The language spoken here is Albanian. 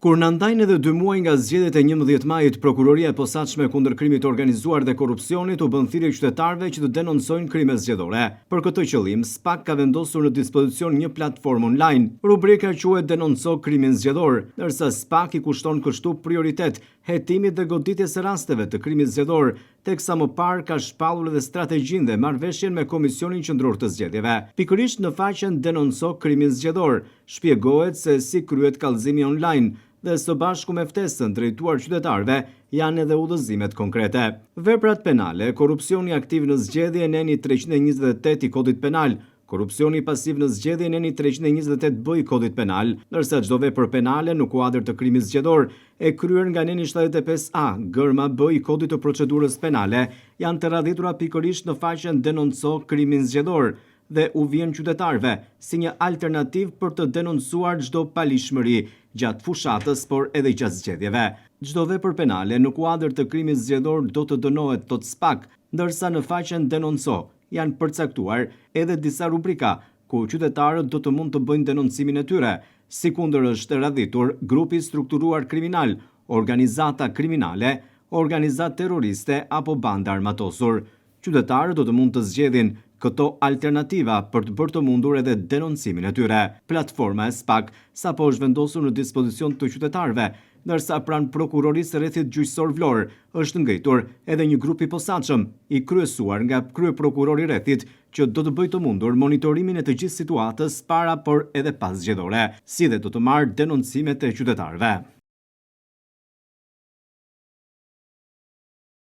Kur në ndajnë edhe 2 muaj nga zgjedhjet e 11 majit, prokuroria e posaçme kundër krimit të organizuar dhe korrupsionit u bën thirrje qytetarëve që të denoncojnë krimet zgjedhore. Për këtë qëllim, SPAK ka vendosur në dispozicion një platformë online. Rubrika quhet Denonco krimin zgjedhor, ndërsa SPAK i kushton kështu prioritet hetimit dhe goditjes së rasteve të krimit zgjedhor, teksa më parë ka shpallur edhe strategjinë dhe marrëveshjen me Komisionin Qendror të Zgjedhjeve. Pikërisht në faqen Denonco krimin zgjedhor, shpjegohet se si kryhet kallëzimi online dhe së bashku me ftesën drejtuar qytetarëve janë edhe udhëzimet konkrete. Veprat penale, korrupsioni aktiv në zgjedhje neni 328 i Kodit Penal, korrupsioni pasiv në zgjedhje neni 328B i Kodit Penal, ndërsa çdo vepër penale në kuadër të krimit zgjedhor e kryer nga neni 75A, gërma B i Kodit të Procedurës Penale janë të radhitura pikërisht në faqen Denonco krimin zgjedhor dhe u vjen qytetarëve si një alternativë për të denoncuar çdo palishmëri gjatë fushatës, por edhe gjatë zgjedhjeve. Çdo vepër penale në kuadër të krimit zgjedhor do të dënohet, thot SPAK, ndërsa në faqen Denonco janë përcaktuar edhe disa rubrika ku qytetarët do të mund të bëjnë denoncimin e tyre, sikundër është radhitur grupi strukturuar kriminal, organizata kriminale, organizatë terroriste apo banda armatosur. Qytetarët do të mund të zgjedhin këto alternativa për të bërë të mundur edhe denoncimin e tyre. Platforma e SPAK sapo është vendosur në dispozicion të qytetarëve, ndërsa pranë prokurorisë rrethit gjyqësor Vlorë është ngritur edhe një grup i posaçëm, i kryesuar nga kryeprokurori rrethit, që do të bëjë të mundur monitorimin e të gjithë situatës para por edhe pas zgjedhore, si dhe do të marrë denoncimet e qytetarëve.